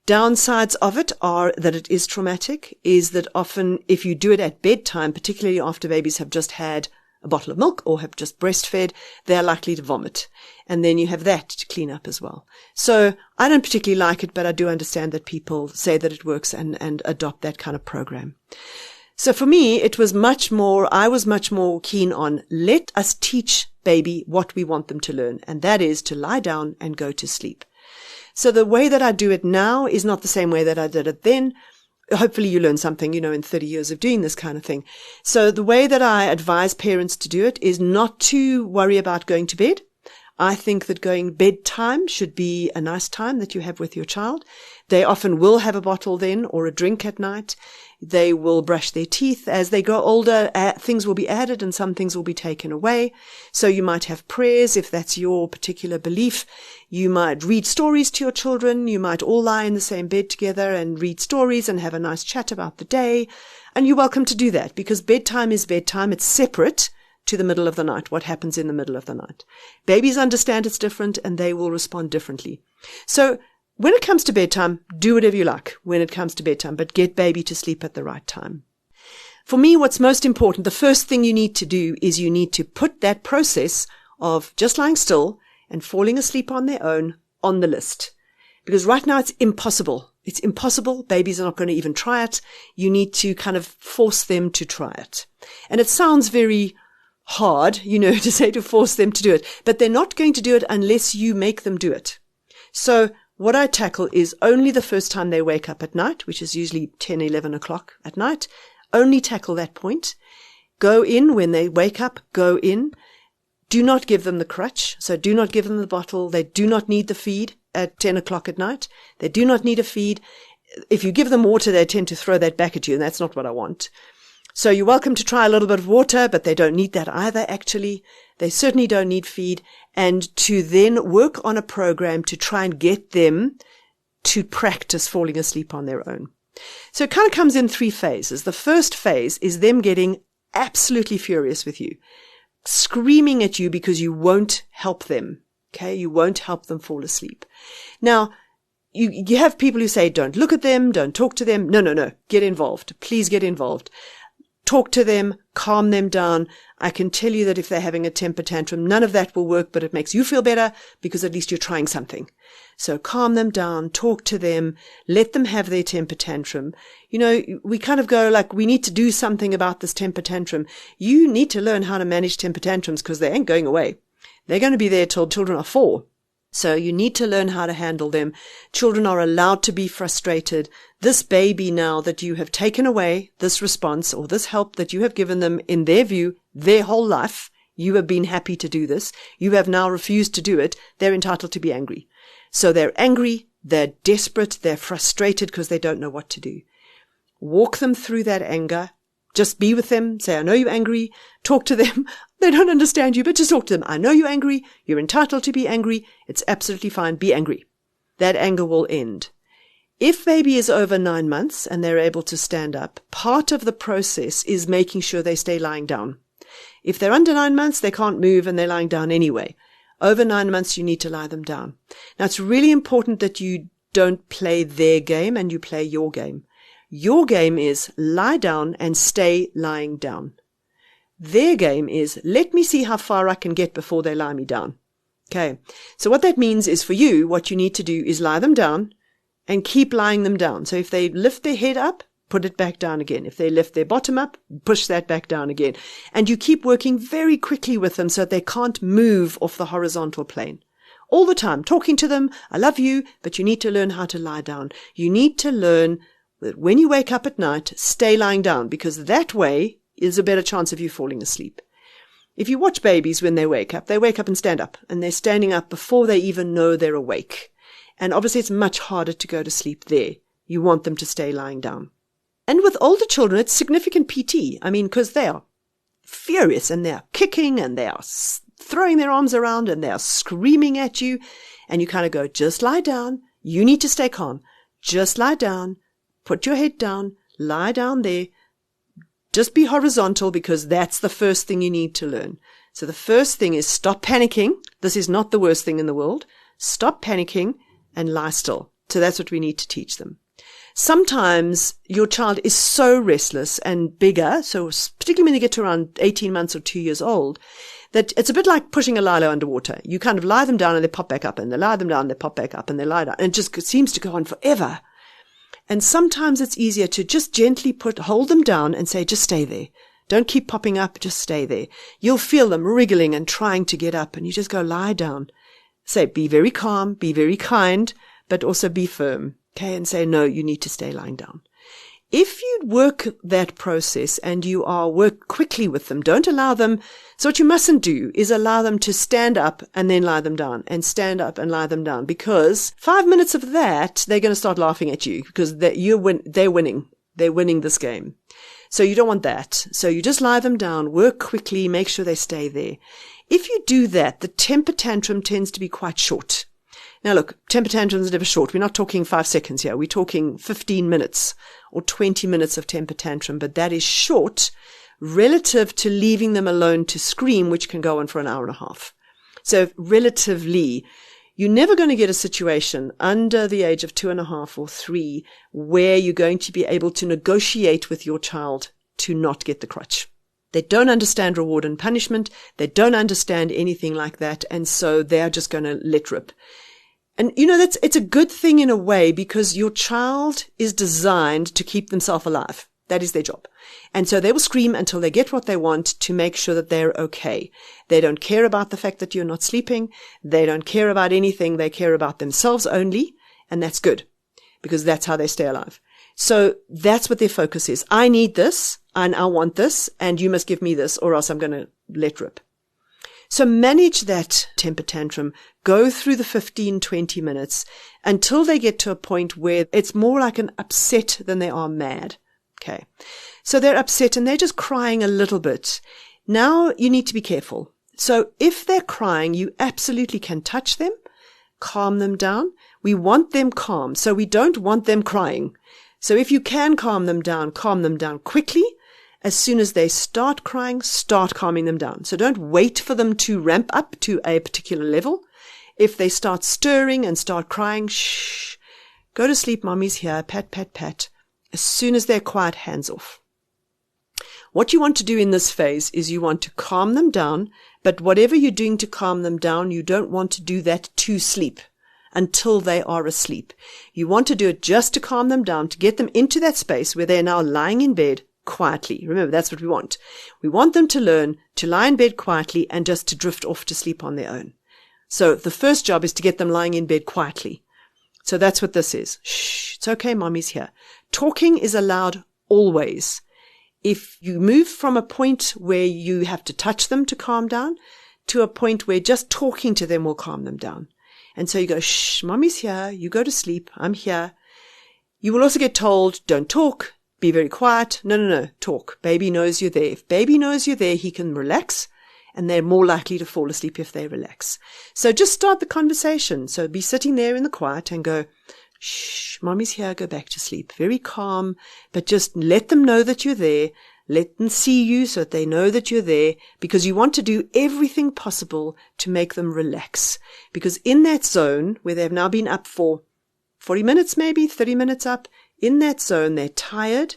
Downsides of it are that it is traumatic, is that often if you do it at bedtime, particularly after babies have just had a bottle of milk or have just breastfed, they're likely to vomit. And then you have that to clean up as well. So I don't particularly like it, but I do understand that people say that it works and adopt that kind of program. So for me, I was much more keen on let us teach baby what we want them to learn. And that is to lie down and go to sleep. So the way that I do it now is not the same way that I did it then. Hopefully you learn something, in 30 years of doing this kind of thing. So the way that I advise parents to do it is not to worry about going to bed. I think that going bedtime should be a nice time that you have with your child. They often will have a bottle then or a drink at night. They will brush their teeth. As they grow older, things will be added and some things will be taken away. So you might have prayers if that's your particular belief. You might read stories to your children. You might all lie in the same bed together and read stories and have a nice chat about the day. And you're welcome to do that because bedtime is bedtime. It's separate to the middle of the night, what happens in the middle of the night. Babies understand it's different and they will respond differently. So when it comes to bedtime, do whatever you like when it comes to bedtime, but get baby to sleep at the right time. For me, what's most important, the first thing you need to do is you need to put that process of just lying still and falling asleep on their own on the list. Because right now it's impossible. It's impossible. Babies are not going to even try it. You need to kind of force them to try it. And it sounds very hard, to say to force them to do it, but they're not going to do it unless you make them do it. So what I tackle is only the first time they wake up at night, which is usually 10, 11 o'clock at night. Only tackle that point. Go in when they wake up, go in. Do not give them the crutch. So do not give them the bottle. They do not need the feed at 10 o'clock at night. They do not need a feed. If you give them water, they tend to throw that back at you, and that's not what I want. So you're welcome to try a little bit of water, but they don't need that either, actually. They certainly don't need feed. And to then work on a program to try and get them to practice falling asleep on their own. So it kind of comes in 3 phases. The first phase is them getting absolutely furious with you, screaming at you because you won't help them. Okay, you won't help them fall asleep. Now, you have people who say, don't look at them, don't talk to them. No, get involved. Please get involved. Talk to them, calm them down. I can tell you that if they're having a temper tantrum, none of that will work, but it makes you feel better because at least you're trying something. So calm them down, talk to them, let them have their temper tantrum. We kind of go like, we need to do something about this temper tantrum. You need to learn how to manage temper tantrums because they ain't going away. They're going to be there till children are 4. So you need to learn how to handle them. Children are allowed to be frustrated. This baby now that you have taken away this response or this help that you have given them in their view, their whole life, you have been happy to do this. You have now refused to do it. They're entitled to be angry. So they're angry. They're desperate. They're frustrated because they don't know what to do. Walk them through that anger. Just be with them. Say, I know you're angry. Talk to them. They don't understand you, but just talk to them. I know you're angry. You're entitled to be angry. It's absolutely fine. Be angry. That anger will end. If baby is over 9 months and they're able to stand up, part of the process is making sure they stay lying down. If they're under 9 months, they can't move and they're lying down anyway. Over 9 months, you need to lie them down. Now, it's really important that you don't play their game and you play your game. Your game is lie down and stay lying down. Their game is let me see how far I can get before they lie me down. Okay. So what that means is for you, what you need to do is lie them down and keep lying them down. So if they lift their head up, put it back down again. If they lift their bottom up, push that back down again. And you keep working very quickly with them so that they can't move off the horizontal plane. All the time, talking to them, I love you, but you need to learn how to lie down. You need to learn that when you wake up at night, stay lying down because that way is a better chance of you falling asleep. If you watch babies when they wake up and stand up, and they're standing up before they even know they're awake. And obviously it's much harder to go to sleep there. You want them to stay lying down. And with older children, it's significant PT. Because they are furious and they are kicking and they are throwing their arms around and they are screaming at you. And you kind of go, just lie down. You need to stay calm. Just lie down. Put your head down. Lie down there. Just be horizontal because that's the first thing you need to learn. So the first thing is stop panicking. This is not the worst thing in the world. Stop panicking and lie still. So that's what we need to teach them. Sometimes your child is so restless and bigger, so particularly when they get to around 18 months or 2 years old, that it's a bit like pushing a lilo underwater. You kind of lie them down and they pop back up, and they lie them down, they pop back up, and they lie down. And it just seems to go on forever. And sometimes it's easier to just gently hold them down and say, just stay there. Don't keep popping up, just stay there. You'll feel them wriggling and trying to get up, and you just go lie down. Say, be very calm, be very kind, but also be firm. Okay, and say, no, you need to stay lying down. if you work that process and you work quickly with them, don't allow them. So what you mustn't do is allow them to stand up and then lie them down and stand up and lie them down, because 5 minutes of that, they're going to start laughing at you because they're winning. They're winning this game. So you don't want that. So you just lie them down, work quickly, make sure they stay there. If you do that, the temper tantrum tends to be quite short. Now look, temper tantrums are never short. We're not talking 5 seconds here. We're talking 15 minutes or 20 minutes of temper tantrum, but that is short relative to leaving them alone to scream, which can go on for an hour and a half. So relatively, you're never going to get a situation under the age of 2.5 or 3 where you're going to be able to negotiate with your child to not get the crutch. They don't understand reward and punishment. They don't understand anything like that. And so they're just going to let rip. And it's a good thing in a way, because your child is designed to keep themselves alive. That is their job. And so they will scream until they get what they want to make sure that they're okay. They don't care about the fact that you're not sleeping. They don't care about anything. They care about themselves only. And that's good, because that's how they stay alive. So that's what their focus is. I need this and I want this and you must give me this or else I'm going to let rip. So manage that temper tantrum. Go through the 15, 20 minutes until they get to a point where it's more like an upset than they are mad. Okay. So they're upset and they're just crying a little bit. Now you need to be careful. So if they're crying, you absolutely can touch them, calm them down. We want them calm. So we don't want them crying. So if you can calm them down quickly. As soon as they start crying, start calming them down. So don't wait for them to ramp up to a particular level. If they start stirring and start crying, shh, go to sleep, mommy's here, pat, pat, pat. As soon as they're quiet, hands off. What you want to do in this phase is you want to calm them down, but whatever you're doing to calm them down, you don't want to do that to sleep until they are asleep. You want to do it just to calm them down, to get them into that space where they're now lying in bed quietly. Remember, that's what we want. We want them to learn to lie in bed quietly and just to drift off to sleep on their own. So the first job is to get them lying in bed quietly. So that's what this is. Shh, it's okay, mommy's here. Talking is allowed always. If you move from a point where you have to touch them to calm down to a point where just talking to them will calm them down. And so you go, shh, mommy's here. You go to sleep. I'm here. You will also get told, don't talk. Be very quiet. No, talk. Baby knows you're there. If baby knows you're there, he can relax, and they're more likely to fall asleep if they relax. So just start the conversation. So be sitting there in the quiet and go, shh, mommy's here, go back to sleep. Very calm, but just let them know that you're there. Let them see you so that they know that you're there, because you want to do everything possible to make them relax. Because in that zone where they've now been up for 40 minutes, maybe 30 minutes up, in that zone, they're tired.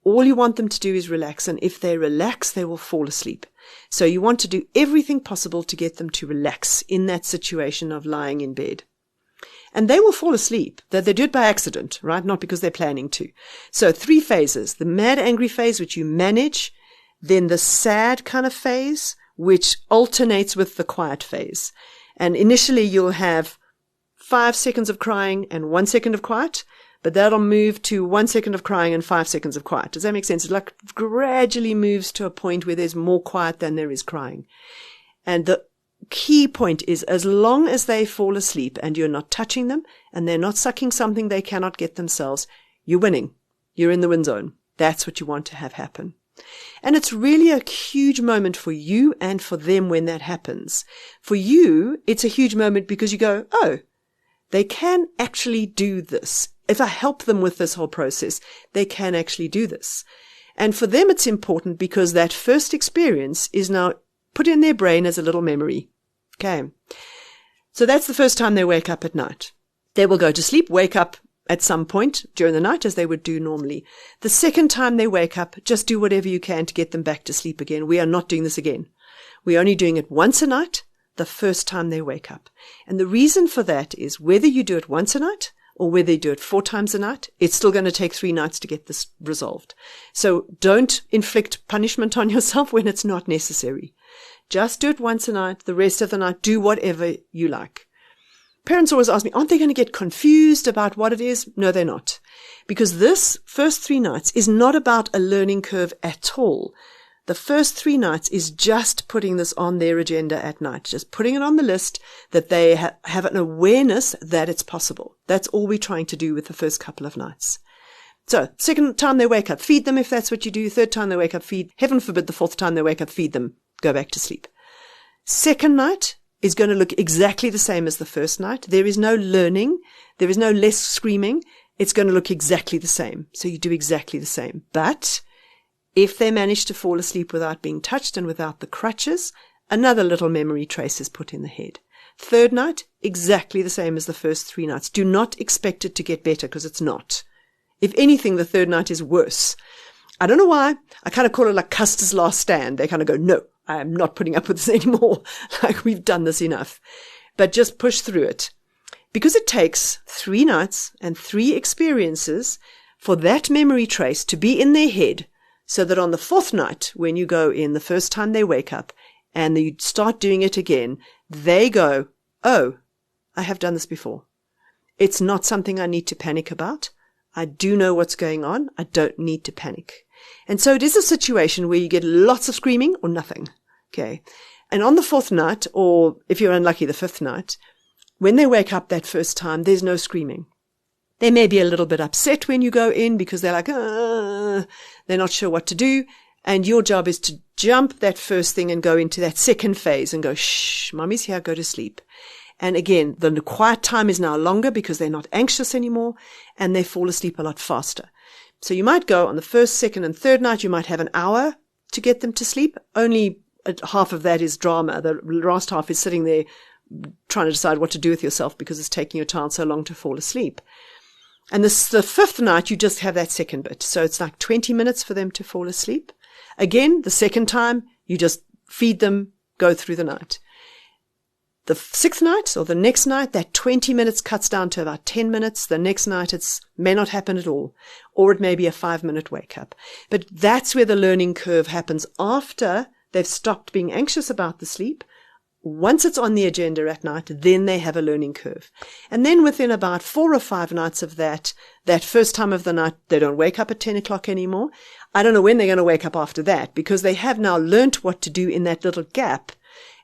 All you want them to do is relax. And if they relax, they will fall asleep. So you want to do everything possible to get them to relax in that situation of lying in bed. And they will fall asleep. They do it by accident, right? Not because they're planning to. So 3 phases. The mad, angry phase, which you manage. Then the sad kind of phase, which alternates with the quiet phase. And initially you'll have 5 seconds of crying and 1 second of quiet. But that'll move to 1 second of crying and 5 seconds of quiet. Does that make sense? It like gradually moves to a point where there's more quiet than there is crying. And the key point is, as long as they fall asleep and you're not touching them and they're not sucking something they cannot get themselves, you're winning. You're in the win zone. That's what you want to have happen. And it's really a huge moment for you and for them when that happens. For you, it's a huge moment because you go, oh, they can actually do this. If I help them with this whole process, they can actually do this. And for them, it's important because that first experience is now put in their brain as a little memory. Okay. So that's the first time they wake up at night. They will go to sleep, wake up at some point during the night as they would do normally. The second time they wake up, just do whatever you can to get them back to sleep again. We are not doing this again. We're only doing it once a night, the first time they wake up. And the reason for that is whether you do it once a night or whether you do it 4 times a night, it's still going to take 3 nights to get this resolved. So don't inflict punishment on yourself when it's not necessary. Just do it once a night. The rest of the night, do whatever you like. Parents always ask me, aren't they going to get confused about what it is? No, they're not. Because this first 3 nights is not about a learning curve at all. The first 3 nights is just putting this on their agenda at night, just putting it on the list that they have an awareness that it's possible. That's all we're trying to do with the first couple of nights. So, second time they wake up, feed them if that's what you do. Third time they wake up, feed. Heaven forbid the fourth time they wake up, feed them, go back to sleep. Second night is going to look exactly the same as the first night. There is no learning. There is no less screaming. It's going to look exactly the same. So you do exactly the same. But if they manage to fall asleep without being touched and without the crutches, another little memory trace is put in the head. Third night, exactly the same as the first 3 nights. Do not expect it to get better because it's not. If anything, the third night is worse. I don't know why. I kind of call it like Custer's last stand. They kind of go, no, I am not putting up with this anymore. Like, we've done this enough. But just push through it. Because it takes 3 nights and 3 experiences for that memory trace to be in their head, so that on the 4th night, when you go in the first time they wake up and you start doing it again, they go, oh, I have done this before. It's not something I need to panic about. I do know what's going on. I don't need to panic. And so it is a situation where you get lots of screaming or nothing. Okay. And on the 4th night, or if you're unlucky, the 5th night, when they wake up that first time, there's no screaming. They may be a little bit upset when you go in because they're like, they're not sure what to do. And your job is to jump that first thing and go into that second phase and go, shh, mommy's here, go to sleep. And again, the quiet time is now longer because they're not anxious anymore and they fall asleep a lot faster. So you might go on the 1st, 2nd, and 3rd night, you might have an hour to get them to sleep. Only half of that is drama. The last half is sitting there trying to decide what to do with yourself because it's taking your child so long to fall asleep. And the 5th night, you just have that second bit. So it's like 20 minutes for them to fall asleep. Again, the second time, you just feed them, go through the night. The 6th night or the next night, that 20 minutes cuts down to about 10 minutes. The next night, it may not happen at all, or it may be a 5-minute wake up. But that's where the learning curve happens after they've stopped being anxious about the sleep. Once it's on the agenda at night, then they have a learning curve. And then within about 4 or 5 nights of that first time of the night, they don't wake up at 10 o'clock anymore. I don't know when they're going to wake up after that because they have now learnt what to do in that little gap.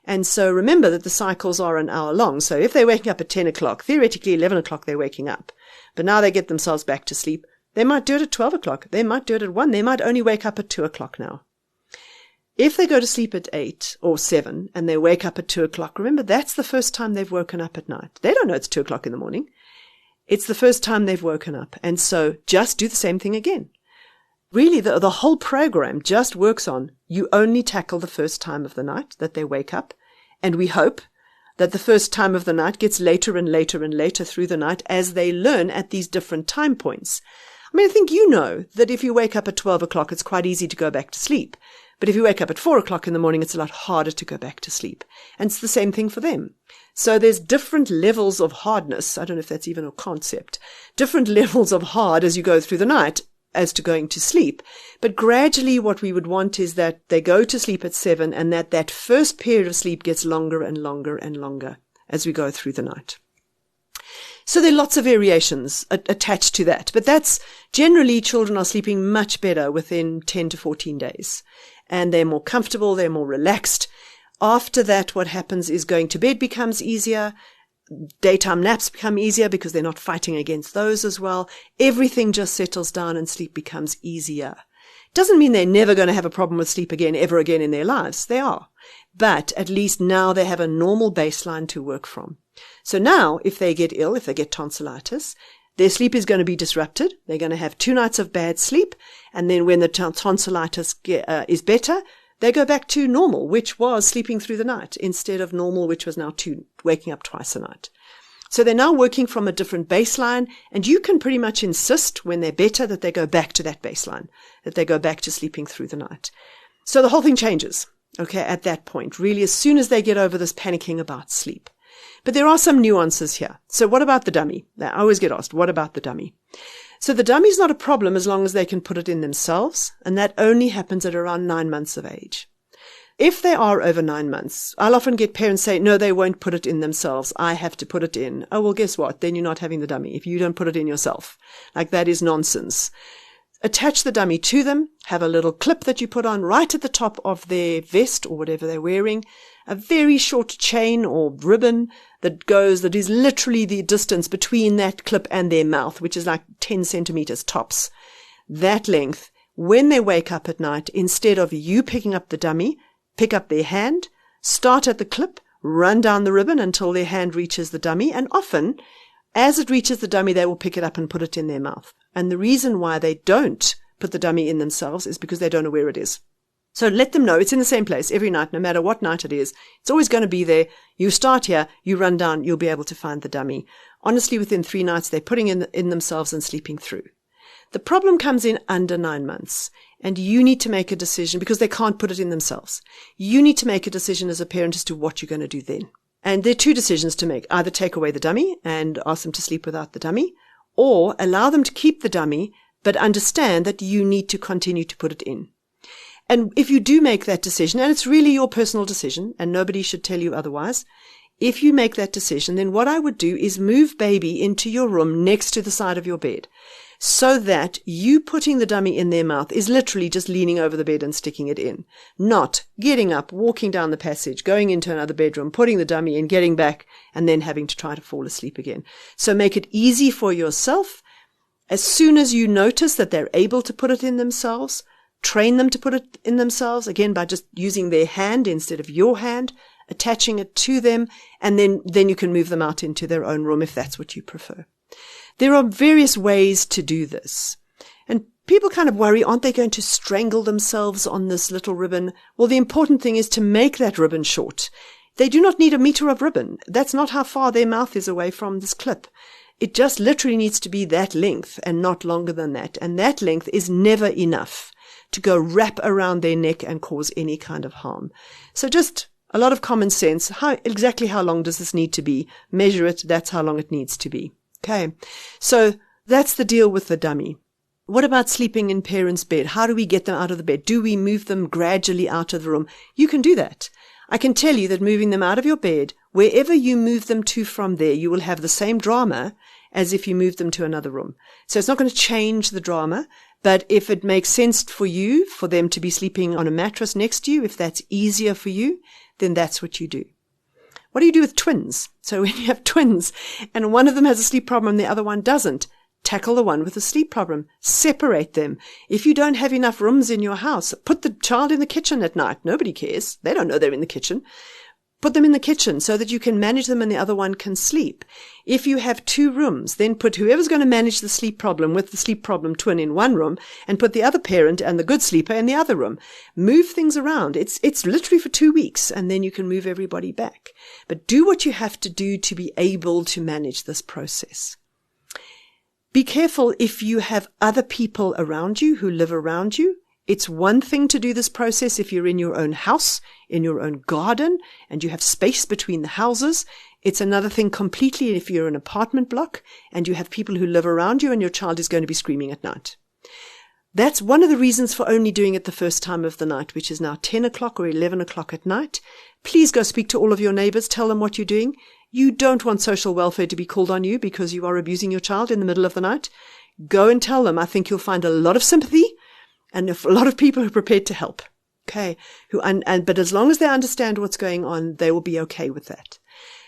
And so remember that the cycles are an hour long. So if they're waking up at 10 o'clock, theoretically 11 o'clock they're waking up. But now they get themselves back to sleep. They might do it at 12 o'clock. They might do it at 1. They might only wake up at 2 o'clock now. If they go to sleep at 8 or 7 and they wake up at 2 o'clock, remember that's the first time they've woken up at night. They don't know it's 2 o'clock in the morning. It's the first time they've woken up. And so just do the same thing again. Really, the whole program just works on you only tackle the first time of the night that they wake up. And we hope that the first time of the night gets later and later and later through the night as they learn at these different time points. I mean, I think you know that if you wake up at 12 o'clock, it's quite easy to go back to sleep. But if you wake up at 4 o'clock in the morning, it's a lot harder to go back to sleep. And it's the same thing for them. So there's different levels of hardness. I don't know if that's even a concept. Different levels of hard as you go through the night as to going to sleep. But gradually what we would want is that they go to sleep at 7 and that first period of sleep gets longer and longer and longer as we go through the night. So there are lots of variations attached to that. But that's generally children are sleeping much better within 10 to 14 days. And they're more comfortable, they're more relaxed. After that, what happens is going to bed becomes easier. Daytime naps become easier because they're not fighting against those as well. Everything just settles down and sleep becomes easier. Doesn't mean they're never going to have a problem with sleep again, ever again in their lives. They are. But at least now they have a normal baseline to work from. So now, if they get ill, if they get tonsillitis, their sleep is going to be disrupted. They're going to have 2 nights of bad sleep. And then when the tonsillitis is better, they go back to normal, which was sleeping through the night, instead of normal, which was now waking up twice a night. So they're now working from a different baseline, and you can pretty much insist when they're better that they go back to that baseline, that they go back to sleeping through the night. So the whole thing changes, okay, at that point, really, as soon as they get over this panicking about sleep. But there are some nuances here. So what about the dummy? I always get asked, what about the dummy? So the dummy is not a problem as long as they can put it in themselves, and that only happens at around 9 months of age. If they are over 9 months, I'll often get parents say, no, they won't put it in themselves. I have to put it in. Oh, well, guess what? Then you're not having the dummy if you don't put it in yourself. Like, that is nonsense. Attach the dummy to them, have a little clip that you put on right at the top of their vest or whatever they're wearing, a very short chain or ribbon that is literally the distance between that clip and their mouth, which is like 10 centimeters tops. That length, when they wake up at night, instead of you picking up the dummy, pick up their hand, start at the clip, run down the ribbon until their hand reaches the dummy, and often, as it reaches the dummy, they will pick it up and put it in their mouth. And the reason why they don't put the dummy in themselves is because they don't know where it is. So let them know it's in the same place every night, no matter what night it is. It's always going to be there. You start here, you run down, you'll be able to find the dummy. Honestly, within 3 nights, they're putting in themselves and sleeping through. The problem comes in under 9 months, and you need to make a decision because they can't put it in themselves. You need to make a decision as a parent as to what you're going to do then. And there are 2 decisions to make. Either take away the dummy and ask them to sleep without the dummy, or allow them to keep the dummy, but understand that you need to continue to put it in. And if you do make that decision, and it's really your personal decision, and nobody should tell you otherwise, if you make that decision, then what I would do is move baby into your room next to the side of your bed, so that you putting the dummy in their mouth is literally just leaning over the bed and sticking it in, not getting up, walking down the passage, going into another bedroom, putting the dummy in, getting back, and then having to try to fall asleep again. So make it easy for yourself. As soon as you notice that they're able to put it in themselves, train them to put it in themselves, again, by just using their hand instead of your hand, attaching it to them, and then you can move them out into their own room if that's what you prefer. There are various ways to do this. And people kind of worry, aren't they going to strangle themselves on this little ribbon? Well, the important thing is to make that ribbon short. They do not need a meter of ribbon. That's not how far their mouth is away from this clip. It just literally needs to be that length and not longer than that. And that length is never enough to go wrap around their neck and cause any kind of harm. So just a lot of common sense. Exactly how long does this need to be? Measure it. That's how long it needs to be. Okay, so that's the deal with the dummy. What about sleeping in parents' bed? How do we get them out of the bed? Do we move them gradually out of the room? You can do that. I can tell you that moving them out of your bed, wherever you move them to from there, you will have the same drama as if you moved them to another room. So it's not going to change the drama, but if it makes sense for you, for them to be sleeping on a mattress next to you, if that's easier for you, then that's what you do. What do you do with twins? So when you have twins and one of them has a sleep problem and the other one doesn't, tackle the one with a sleep problem. Separate them. If you don't have enough rooms in your house, put the child in the kitchen at night. Nobody cares. They don't know they're in the kitchen. Put them in the kitchen so that you can manage them and the other one can sleep. If you have 2 rooms, then put whoever's going to manage the sleep problem with the sleep problem twin in one room and put the other parent and the good sleeper in the other room. Move things around. It's literally for 2 weeks and then you can move everybody back. But do what you have to do to be able to manage this process. Be careful if you have other people around you who live around you. It's one thing to do this process if you're in your own house, in your own garden, and you have space between the houses. It's another thing completely if you're in an apartment block and you have people who live around you and your child is going to be screaming at night. That's one of the reasons for only doing it the first time of the night, which is now 10 o'clock or 11 o'clock at night. Please go speak to all of your neighbors. Tell them what you're doing. You don't want social welfare to be called on you because you are abusing your child in the middle of the night. Go and tell them. I think you'll find a lot of sympathy and a lot of people who are prepared to help. Okay. But as long as they understand what's going on, they will be okay with that.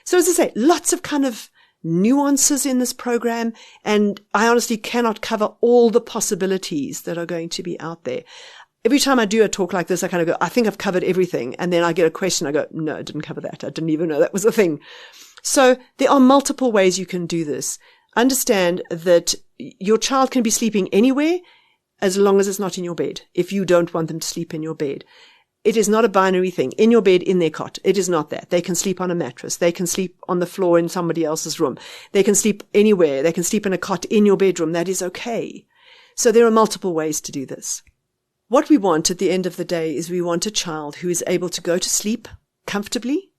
So as I say, lots of kind of nuances in this program, and I honestly cannot cover all the possibilities that are going to be out there. Every time I do a talk like this, I kind of go, I think I've covered everything. And then I get a question. I go, no, I didn't cover that. I didn't even know that was a thing. So there are multiple ways you can do this. Understand that your child can be sleeping anywhere as long as it's not in your bed, if you don't want them to sleep in your bed. It is not a binary thing. In your bed, in their cot. It is not that. They can sleep on a mattress. They can sleep on the floor in somebody else's room. They can sleep anywhere. They can sleep in a cot in your bedroom. That is okay. So there are multiple ways to do this. What we want at the end of the day is we want a child who is able to go to sleep comfortably,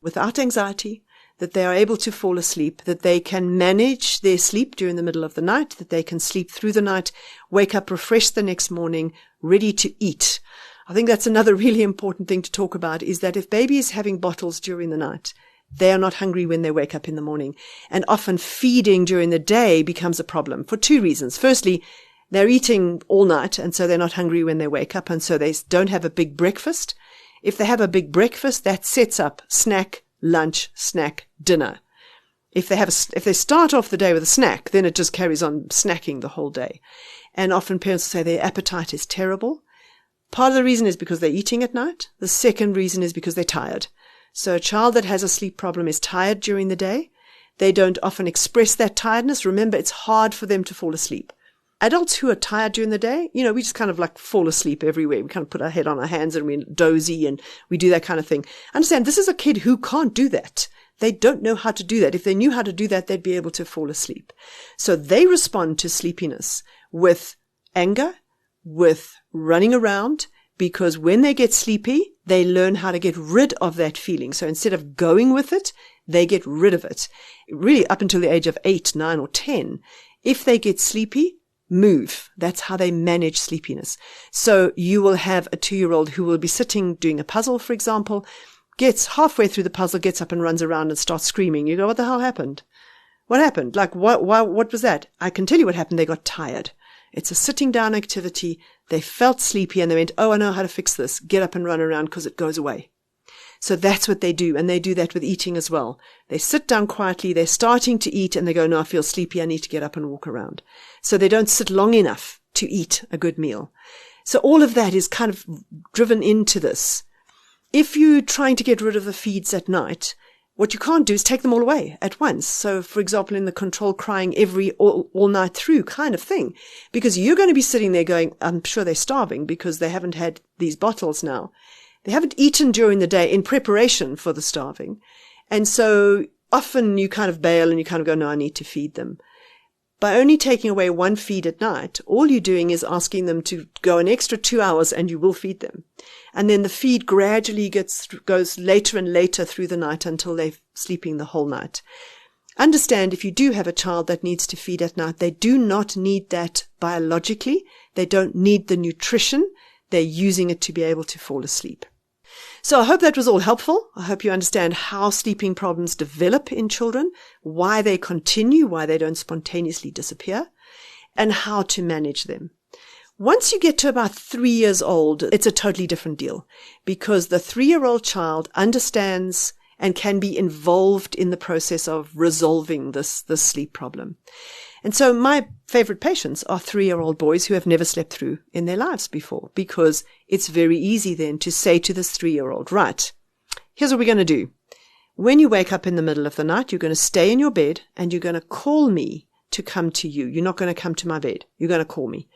without anxiety, that they are able to fall asleep, that they can manage their sleep during the middle of the night, that they can sleep through the night, wake up refreshed the next morning, ready to eat. I think that's another really important thing to talk about, is that if baby is having bottles during the night, they are not hungry when they wake up in the morning. And often feeding during the day becomes a problem for two reasons. Firstly, they're eating all night, and so they're not hungry when they wake up, and so they don't have a big breakfast. If they have a big breakfast, that sets up snack, lunch, snack, dinner. If they start off the day with a snack, then it just carries on snacking the whole day. And often parents say their appetite is terrible. Part of the reason is because they're eating at night. The second reason is because they're tired. So a child that has a sleep problem is tired during the day. They don't often express that tiredness. Remember, it's hard for them to fall asleep. Adults who are tired during the day, we just kind of like fall asleep everywhere. We kind of put our head on our hands and we're dozy and we do that kind of thing. Understand, this is a kid who can't do that. They don't know how to do that. If they knew how to do that, they'd be able to fall asleep. So they respond to sleepiness with anger, with running around, because when they get sleepy, they learn how to get rid of that feeling. So instead of going with it, they get rid of it. Really, up until the age of 8, 9, or 10, if they get sleepy, move. That's how they manage sleepiness. So you will have a 2-year-old who will be sitting doing a puzzle, for example, gets halfway through the puzzle, gets up and runs around and starts screaming. You go, what the hell happened? What happened? Like, what was that? I can tell you what happened. They got tired. It's a sitting down activity. They felt sleepy and they went, oh, I know how to fix this. Get up and run around because it goes away. So that's what they do. And they do that with eating as well. They sit down quietly. They're starting to eat and they go, no, I feel sleepy. I need to get up and walk around. So they don't sit long enough to eat a good meal. So all of that is kind of driven into this. If you're trying to get rid of the feeds at night, what you can't do is take them all away at once. So, for example, in the control crying all night through kind of thing, because you're going to be sitting there going, I'm sure they're starving because they haven't had these bottles now. They haven't eaten during the day in preparation for the starving. And so often you kind of bail and you kind of go, no, I need to feed them. By only taking away one feed at night, all you're doing is asking them to go an extra 2 hours and you will feed them. And then the feed gradually goes later and later through the night until they're sleeping the whole night. Understand, if you do have a child that needs to feed at night, they do not need that biologically. They don't need the nutrition. They're using it to be able to fall asleep. So I hope that was all helpful. I hope you understand how sleeping problems develop in children, why they continue, why they don't spontaneously disappear, and how to manage them. Once you get to about 3 years old, it's a totally different deal, because the 3-year-old child understands and can be involved in the process of resolving this sleep problem. And so my favorite patients are 3-year-old boys who have never slept through in their lives before, because it's very easy then to say to this 3-year-old, right, here's what we're going to do. When you wake up in the middle of the night, you're going to stay in your bed and you're going to call me to come to you. You're not going to come to my bed. You're going to call me.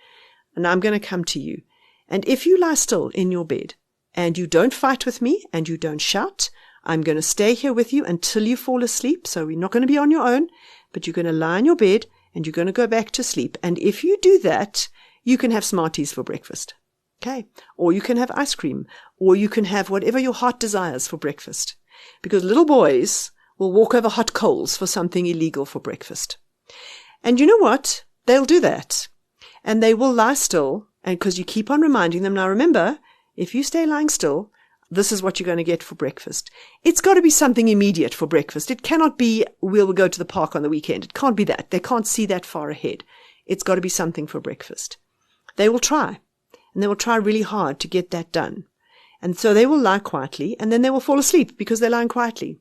And I'm going to come to you. And if you lie still in your bed and you don't fight with me and you don't shout, I'm going to stay here with you until you fall asleep. So we're not going to be on your own, but you're going to lie in your bed and you're going to go back to sleep. And if you do that, you can have Smarties for breakfast. Okay. Or you can have ice cream, or you can have whatever your heart desires for breakfast, because little boys will walk over hot coals for something illegal for breakfast. And you know what? They'll do that. And they will lie still. And because you keep on reminding them, now remember, if you stay lying still, this is what you're going to get for breakfast. It's got to be something immediate for breakfast. It cannot be, we'll go to the park on the weekend. It can't be that. They can't see that far ahead. It's got to be something for breakfast. They will try. And they will try really hard to get that done. And so they will lie quietly, and then they will fall asleep because they're lying quietly.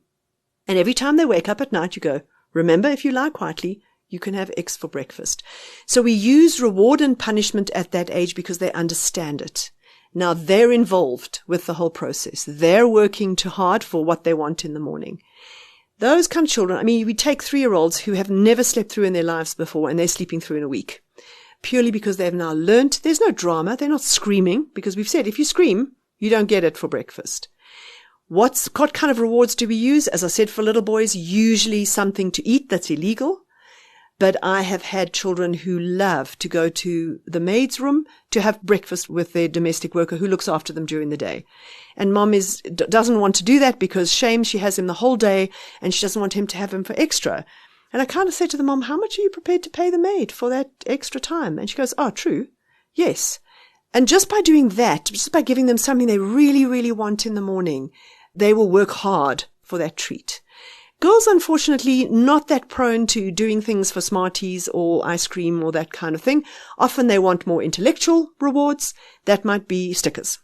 And every time they wake up at night, you go, remember, if you lie quietly, you can have X for breakfast. So we use reward and punishment at that age because they understand it. Now they're involved with the whole process. They're working too hard for what they want in the morning. Those kind of children, I mean, we take 3-year-olds who have never slept through in their lives before, and they're sleeping through in a week. Purely because they've now learnt. There's no drama. They're not screaming, because we've said if you scream, you don't get it for breakfast. What kind of rewards do we use? As I said, for little boys, usually something to eat that's illegal. But I have had children who love to go to the maid's room to have breakfast with their domestic worker who looks after them during the day. And mom doesn't want to do that because shame, she has him the whole day and she doesn't want him to have him for extra. And I kind of say to the mom, how much are you prepared to pay the maid for that extra time? And she goes, oh, true. Yes. And just by doing that, just by giving them something they really, really want in the morning, they will work hard for that treat. Girls, unfortunately, not that prone to doing things for Smarties or ice cream or that kind of thing. Often they want more intellectual rewards. That might be stickers.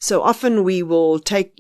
So often we will take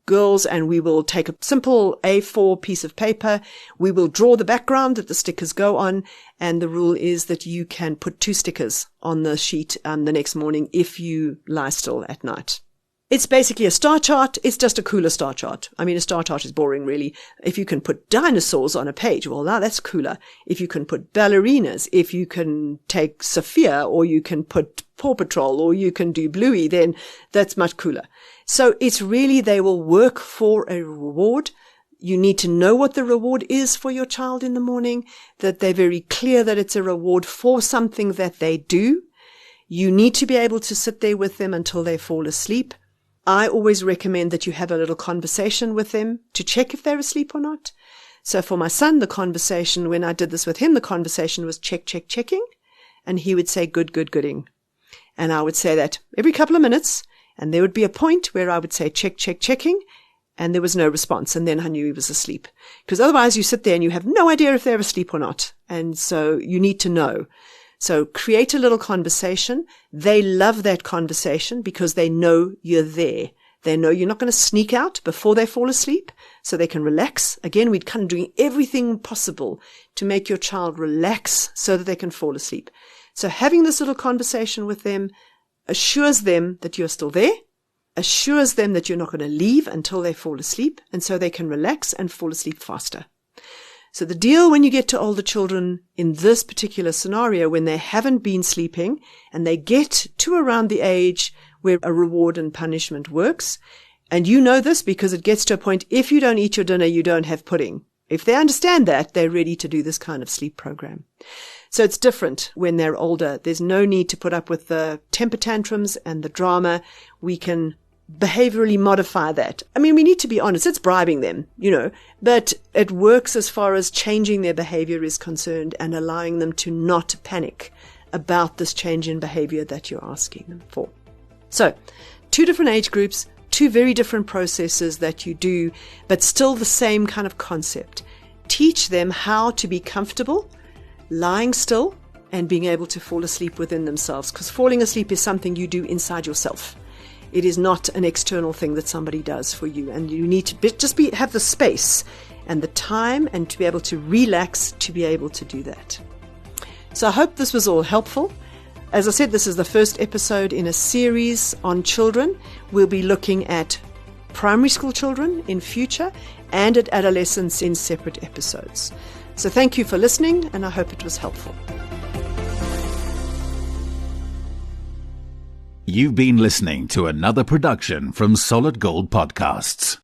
girls and we will take a simple A4 piece of paper. We will draw the background that the stickers go on. And the rule is that you can put 2 stickers on the sheet the next morning if you lie still at night. It's basically a star chart. It's just a cooler star chart. I mean, a star chart is boring, really. If you can put dinosaurs on a page, well, now that's cooler. If you can put ballerinas, if you can take Sophia, or you can put Paw Patrol, or you can do Bluey, then that's much cooler. So it's really, they will work for a reward. You need to know what the reward is for your child in the morning, that they're very clear that it's a reward for something that they do. You need to be able to sit there with them until they fall asleep. I always recommend that you have a little conversation with them to check if they're asleep or not. So for my son, the conversation, when I did this with him, the conversation was checking. And he would say, gooding. And I would say that every couple of minutes. And there would be a point where I would say, checking. And there was no response. And then I knew he was asleep. Because otherwise you sit there and you have no idea if they're asleep or not. And so you need to know. So create a little conversation. They love that conversation because they know you're there. They know you're not going to sneak out before they fall asleep, so they can relax. Again, we're kind of doing everything possible to make your child relax so that they can fall asleep. So having this little conversation with them assures them that you're still there, assures them that you're not going to leave until they fall asleep, and so they can relax and fall asleep faster. So the deal when you get to older children in this particular scenario, when they haven't been sleeping and they get to around the age where a reward and punishment works, and you know this because it gets to a point, if you don't eat your dinner, you don't have pudding. If they understand that, they're ready to do this kind of sleep program. So it's different when they're older. There's no need to put up with the temper tantrums and the drama. We can behaviorally modify that. I mean, we need to be honest. It's bribing them, but it works as far as changing their behavior is concerned and allowing them to not panic about this change in behavior that you're asking them for. So 2 different age groups, 2 very different processes that you do, but still the same kind of concept. Teach them how to be comfortable, lying still, and being able to fall asleep within themselves, because falling asleep is something you do inside yourself. It is not an external thing that somebody does for you. And you need to have the space and the time and to be able to relax to be able to do that. So I hope this was all helpful. As I said, this is the first episode in a series on children. We'll be looking at primary school children in future and at adolescents in separate episodes. So thank you for listening, and I hope it was helpful. You've been listening to another production from Solid Gold Podcasts.